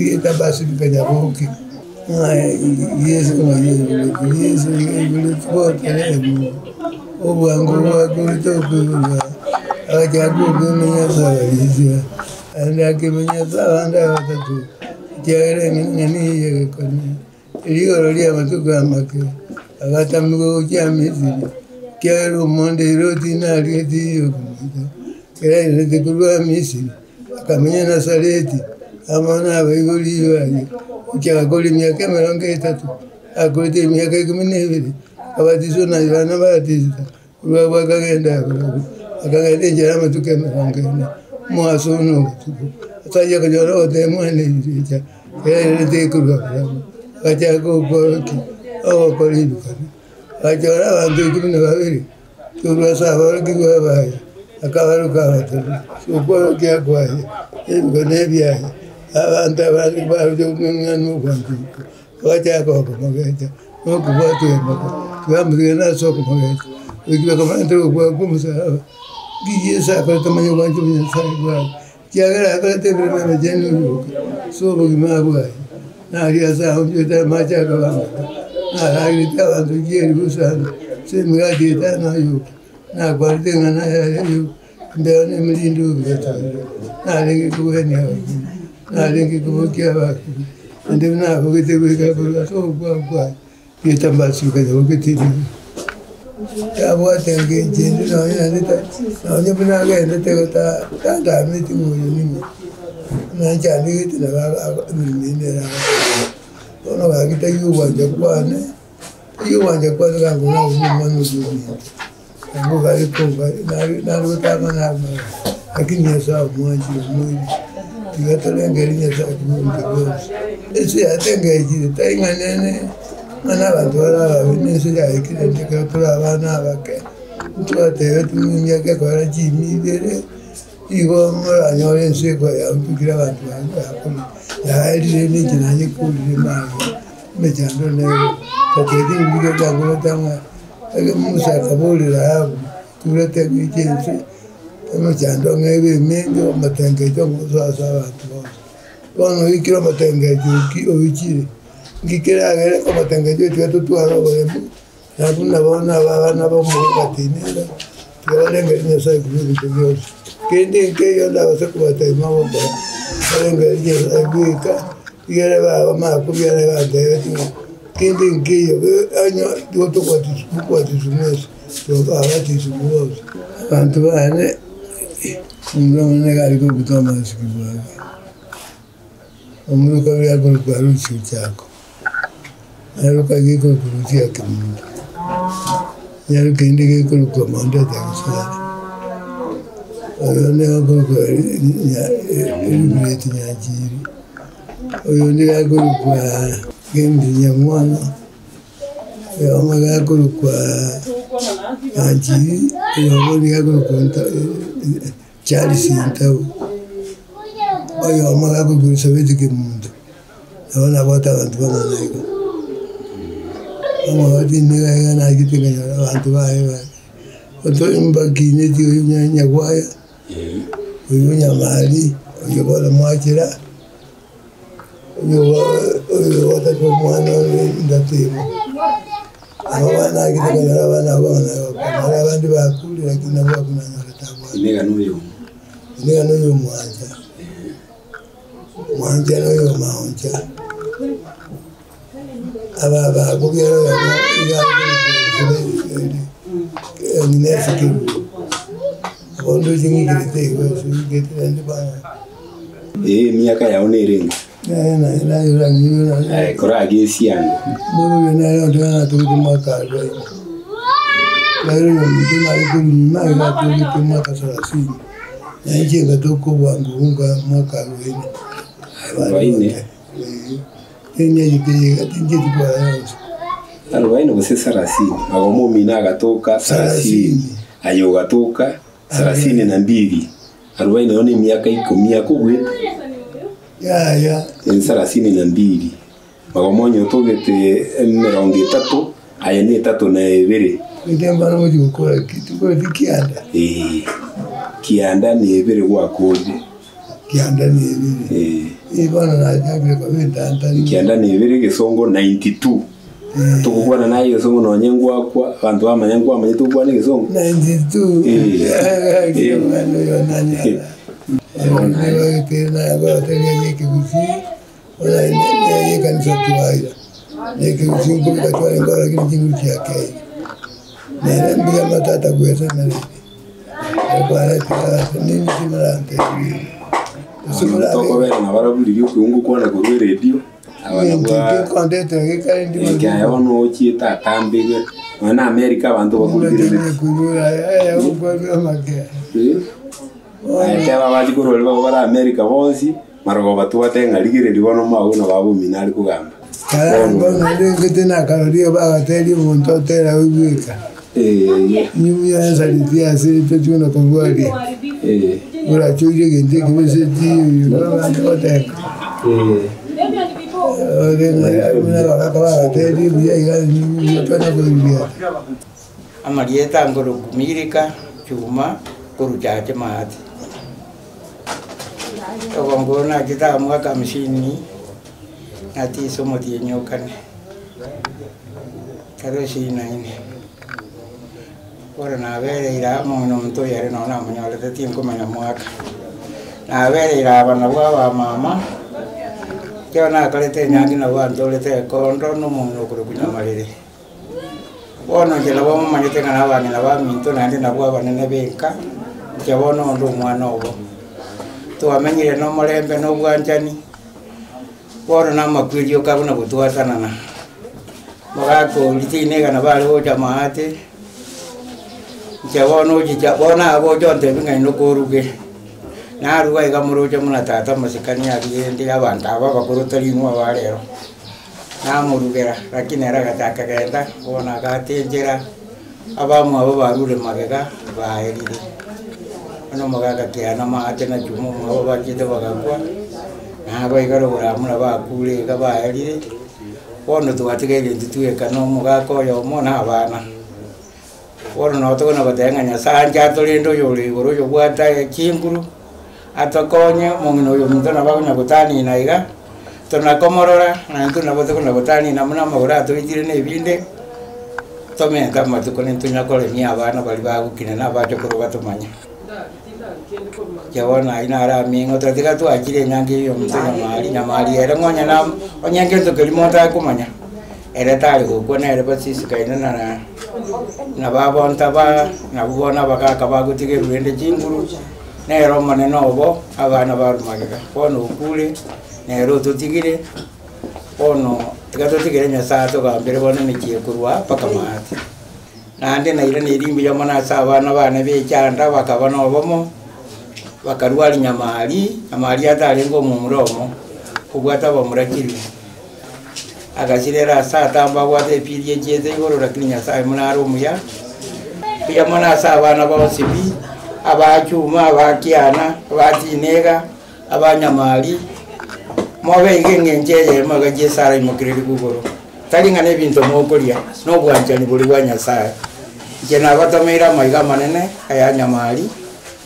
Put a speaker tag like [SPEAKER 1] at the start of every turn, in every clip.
[SPEAKER 1] Ita basi tukajabuki. Yesu tukotelemu. Obuangu wakulitokula. Ajakukumenya sabalizia. Andakimenya sabanda watatu. Jagere ngani yekoni. Iliyo lia matuka make. Agatamgo jamisi. Kero monde roti na reti yokumita. Kera ndekulwa misi. Akamenya Nazareti. Amana abaigoli yaje. Ukagoli miaka 30. Akote miaka 12. Abatizo na Yohana Batiza. Uwa kagenda. Akagenda njara matuka mangena. Mwasono. Ataje kujora ote mwane yicha. Kera ndekulwa. Akajako koki. Awo kolibuka. Ajora bantu 12. Turwa sabara kiwa baya. Akabaruka batatu. Sokoro kya kwaye. Ebigone byaye. Abantu abandi baje umwana w'Rwanda. Bajako kumugeta. Okubatu emako. Twambuye naso kumugeta. Ukiba kamante kwa kumusaba. Giyesa kwa tamanyo wanju nyasaye. Kyagara akate bere jenu. So bugimabwa. Na riasa onjeta macha kabanga. Na agita bantu giye busana. Semugati tana yo. Na guarde ngana yo. Ndane mlindu beta. Na lengi kuheni hapo. Na lengi kubokia baki. Ndio na bogete beka kwa so kwa. Kitambasi kwa bogete. Abo atenge jeni na yanita. Na nyabuna ga ndete ta miti moyo nini. Na jani tena ba nini na. Ono ga kita yuwanja kwane. Yuwanja kwane ga ngona umano zuri. Ngo ga ikonga na rutama na. Lakini yasa mwanji moyo. Tigatolengeri nyasa kumunda. Ese atengeji tainga nene. Mana bantora bine se ya ikire tikatura bana bake. Tuate tuminya ke kwa jimi dere. Igo mara nyore se kwa ya mpikira bantu bana. Ya ile ni jinanye kuli ma. Mejando ne. Tatedi ubiga jango tanga. Ege musa kabuli la. Kurete kijense. Mejando ngebe mengo matengejo musa sabantu. Kono ikiro matengejo ki oichire. Ngikira agere como tengejo tu aro na kuna bona bana ba mu batinera yole ngene sai kubi Dios kende ke yo la base ko ta mawo ba ngene ye agika yere ba ma ku yere ba de kende ke yo anyo yo to ko ti sumes to ba ti sumes tanto bene non ne gari ko butama sikiwa umru ko ya ko baru chako Ero kage ko kurutia kimundu. Yaro kende ko komanda taksana. Oyo ne ko ya ilibeti nyajiri. Oyo ne ko kwa gembi nyamwana. Oyo maga ko kwa nyajiri. Oyo ne ko konta Charles Intau. Oyo maga ko sabeti kimundu. Abana bata bantu bana naiko. Wadi nega na kiti kanya bantu bae. Oto imbagine ti nya kwaya. Uyo nya mali, uyo bola mwachira. Uyo wata kwa mwana ndatimo. Abana kiti kanya bana bantu bakuli lakini nabo kuna nyakatabo. Nega nuyo mwanja. Mwanja nuyo maonja. Aba gobierno ya nesi ki bondo jingi kite ko kite ndi ba miaka ya onerenga na yura kora gesiana bono na yo ndana to mwaka ro lero mtu na ko ma ina to mwaka 30 na nje to wangu unga mwaka ro ine Kenya yike atinje kwa yose. Alwaino bose 30. Agomo mina agatoka 30. Ayo gatoka 32. Alwaino yone miaka 10 kugwe. Ya. 32. Agomo nyotogete 30. Ayene 32. Ndemba no jukora kitu kwa kianda. Kianda ni ebere gwa kode. Kianda ni vile. Ibona na jabe kwa vita
[SPEAKER 2] Kianda ni vile Kisongo 92. Tukukua na nayo Kisongo no nyengwa kwa bantu amanyengwa amanyitu kwa ni Kisongo
[SPEAKER 1] 92. Kianda yo nanya. Ewa tena kwa tena yeke kusi. Ona yeye kanisa tuaida. Yeke kusi kwa kwa ngora kile kingu chake. Na ndio matata kwesa na kwa rata nini simulante.
[SPEAKER 2] Toko wera na baraburi y'ukungu kwana ku radio abana
[SPEAKER 1] bwa content ngikari ndi
[SPEAKER 2] kaya ono chita tambige na America abantu bakurire
[SPEAKER 1] kurura ya ubwa make
[SPEAKER 2] kaya bajikurura bara America bonsi marogo batu batenga ligire libono mawo na babu minali kugamba
[SPEAKER 1] ngona ndi na karoria bagateri muntu otera ubika nyumya nsalitia siri tujuna kongwali ora chuje gente kimese ti baba ndoteka na bakaba tedi biya igani tona kumbia
[SPEAKER 3] amalieta ngoro kumirika chuma kuruchache maati togongona kita mwaka mshini ati somo tinyokane karo shina ine ora na vere ira mono mto yare no na munyo le tiempo mena mwaka na vere ira bana bwa mama kyo na kalete nyangi na wa ndole te kondo no mono kuru kunya marire ono jela wa mama nyete kana wa na wa minto na ndi na bwa bana ne benka kyo ono ndo mwana obo to amenyire no molembe no bwanjani ora na makwilio kabuna kutwatana na magako litine kana bale o jamaate Jawono jabona abo jonte binga inokoruge na ruwa igamuro jamuna tata masikani agende abanta baba kurutari mu abarero na murugera lakini era gataka genda bona gatenjera abamu abo barure magega baherire ano magaga kiana maate na jumu abo bakite bagakwa na abo igarura mura bakure gabaherire bono tuwatigere ntitueka no mugako yo mona abana ora no to na batenga nya sanja to lindo yo le goro yo bwata kinguru atakonya mongino yo mutana ba na botani na iga to na komorora na to na botani na muna magora to itire ne binde to me kama to konen to nya kole mi abana bali ba gukina na ba chokoro batomanya jawana ina ara mingo to tiga to akire nyange yo mutana mali era ngonya na onyange to kelimota kumanya era tali ko kona era pasisi kaina na baba ontaba na bubona bakaka bagutige ruende jinguru nero maneno obo abana barumagega pono ukule nero tutigire pono tigato nya sato gambere bona nikiye kurwa paka mati nande na ile nirimbi ya mana sabana bana be cyanda bakabana obomo bakarwali nyamali amali atali ngo mu muromo kubwata bamurakiri agashirera satamba wate piriye jeze yoro rakinya sai munaro muya pia mona sabana bawosibi abachuma abakiana abatinega abanyamali mobe ngengenje magaje sara imukiriri kugoro talinga ne binto mokolia no bwanjani buli wanya sai jena batomera maiga manene aya nyamali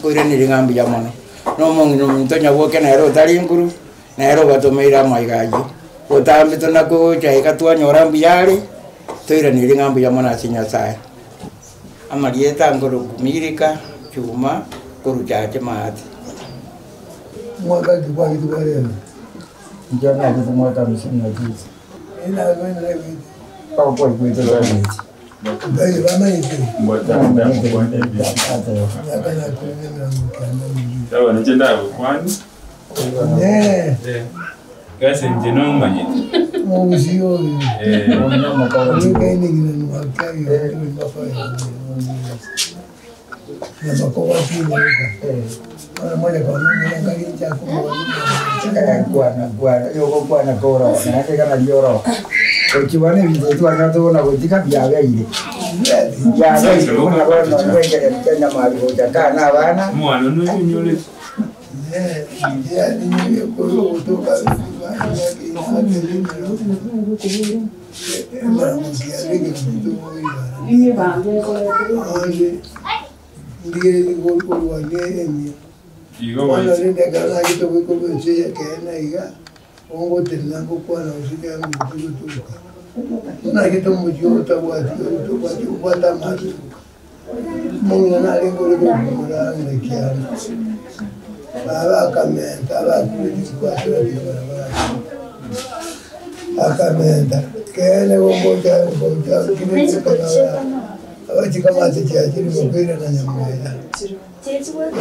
[SPEAKER 3] kuire niringambi ya mono no mongino mintonya woke na ero talinguru na ero batomera maiga ji otambi tona ko jaika tua nyorambi yari toira niringambi ya mono asinya sai amalieta ngoro kumirika chuma kuruchache maati
[SPEAKER 1] mwaka kwa kitu gani
[SPEAKER 3] njana kitu mwaka msimu na jizi
[SPEAKER 1] ina kwenda hivi
[SPEAKER 3] kwa kwetu zaidi
[SPEAKER 1] ndio mama yetu
[SPEAKER 4] mbota ndio kwa hivi
[SPEAKER 1] hata na kuenda mkanda
[SPEAKER 4] sawa nitenda kwani kasi njino manye
[SPEAKER 1] muzio
[SPEAKER 3] mnyama kwa
[SPEAKER 1] ni ni makayo ni mafaya na makoa kile ana moja kwa moja ngali cha
[SPEAKER 3] kwa yoko kwa na kora na kana lioro ukibane vitu anatona kutika byaga ile byaga ile kuna bwana wengi Kenya mali hoja kana bana
[SPEAKER 4] mwana nyole
[SPEAKER 1] ya ni kuru kutoka
[SPEAKER 4] Igo
[SPEAKER 1] Bueno,
[SPEAKER 4] wait.
[SPEAKER 1] linda kana kito ko nsiya kena iga. Ongo tena ko kwa na usikia mtukutuka. Na kito mjota kwa tamatu. Mungu na lengo lako kumuranga kiana. Baba kamenta kwa akamenta kene ngoja kile kana abachikamata cyakiri mubwira na nyamwera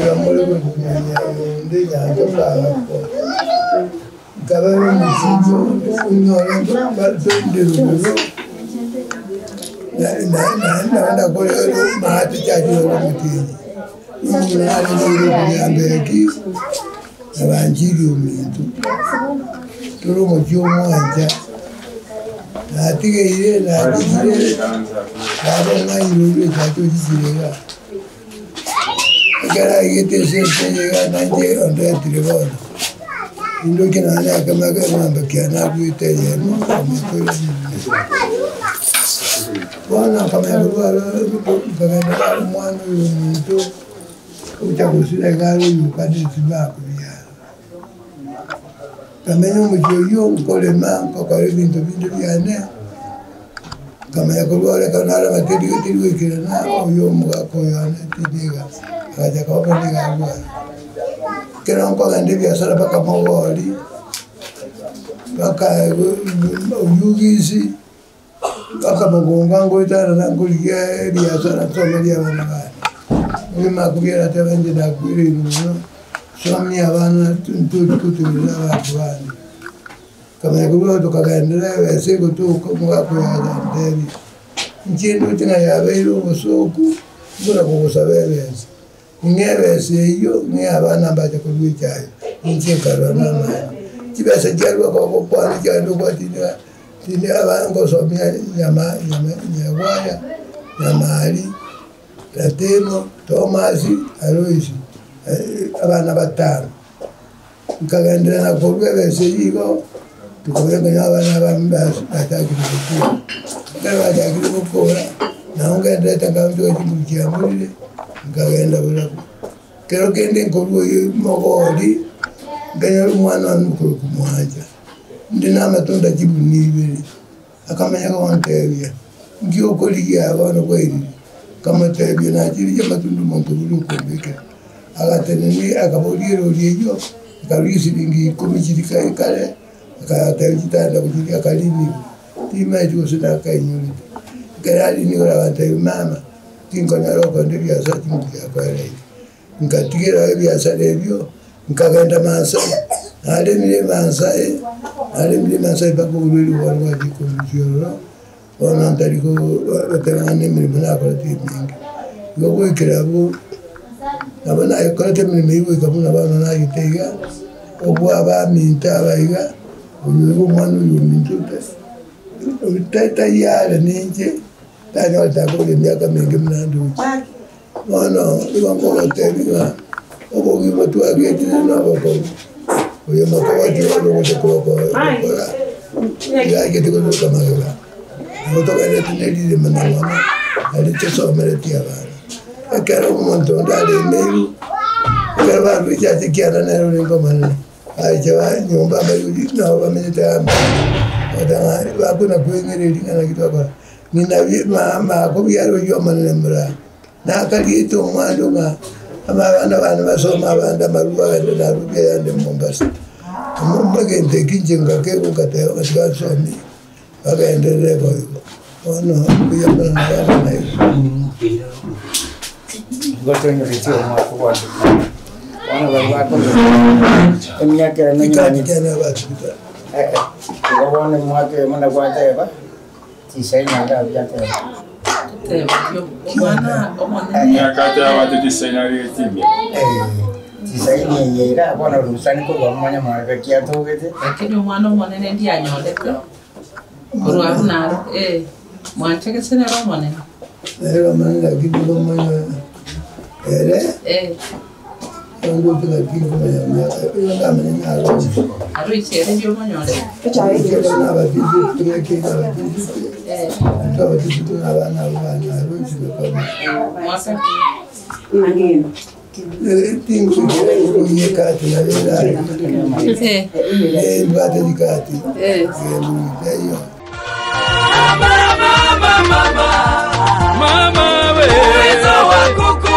[SPEAKER 1] uramuri kunyanya ndi yanjye bwako kabere muzizo unyore badendero na ndakore mahati cyakiri mutini umwana ndi kuyambeki abanjiri umuntu turu mu cyumwanja natigire nabo ngayirure cyacu kisirega gara igete sesega nanje onde telefone indo kinana kama kama bakiana kuiteye no bwana kama kama mwana mtu utakusira gari yukadi tibaku ya kama nyumu kolema kokore bintu byane kama yakulwala kana matiri kirana oyo mugako yana tidiga aja ko ndiga bwa kera ko gande biashara baka mawali baka uyugisi baka magonga ngoitana na kulikia biashara tomelia bana bana makubira tebanje da kwiri no somi abana tutukutura abantu bana kama yakulwala tukagandira wese kutuko mugako yana nderi nchendo tina yabeiro bosoku bora kugusabebeza ngebese iyo ne abana baje kubwicayo inche karana na kibasa cyarwa ko kwani cyando kwatina tine abango somya nyama nyawaya nyamari Latemo Tomasi Aloisi abana batanu nkagandira na kubwebese yigo tukubenganya abana bambasi batakira gukura batakira gukura naho ngende tangamdo y'umugiya muri ngagenda burako kero kende ngoruwe mogori ngaya umwana n'ukuru kumwaja ndina amatunda kibunibere akamenya ko wantebya ngiyo koliya abana kweli kama tebya na kiri amatunda muntu bulukumbeke agateneni akaboliro liyo karisi bingi komikirika kale akatebitanda kujika kalini tima ito sina kainyuri karali ni ora batayo mama tinkona roko ndibya sati mubya kwele nkatigera byasa lebyo nkagenda mansa ale mire mansa bakubuli walwa dikomjoro ona ntariko baterane mire bana kwa timingi gogo ikirabo abana ayokorete mire yiwe kabuna bana na yitega obwa ba minta abayiga uyu mwana uyu mintuta utata yale ninje tani watakule miaka mingi mnandu wana iwangola tebiga obo wimatu ageti na bako uyu makawati walo kutoko ya ageti kutoka magala kutoka ile tuneli manana alichoso meleti abana akara umuntu ndale meru akara bijaje kiana na rongo manana aijawa nyumba bayudi na bamenyeta wadanga bakuna kwengere lingana kitoko nina mama ko byaro yo manembra na kali to mwando nga abana basoma abanda maruba benda rubya yande Mombasa mumbage ndekinjenga ke ukate akasomi bagaendelea kwa hiyo ono kuyambana na bana hiyo
[SPEAKER 3] goto nyitio mwako kwa wana babako emyaka nani
[SPEAKER 1] kijana watu
[SPEAKER 3] ngabone mwake mwana kwa teba tisaina nda byate
[SPEAKER 4] Nyakata watu tisaina timia.
[SPEAKER 3] tisaina yera bona rusani ko bamanya mwaka kiato gete
[SPEAKER 5] lakini mwana monene ndi anyoleke urwabuna mwancheke sene ro monene
[SPEAKER 1] era manila kidogo mwana ndio tunakinga ya kama ni aro
[SPEAKER 5] aruichere ndio manyole
[SPEAKER 1] na babizi tunakeka babizi ndio babizi tunabana aro
[SPEAKER 5] mwaka
[SPEAKER 6] Angin.
[SPEAKER 1] Tingu ye kati na vera. Bate di kati.
[SPEAKER 6] Mama we.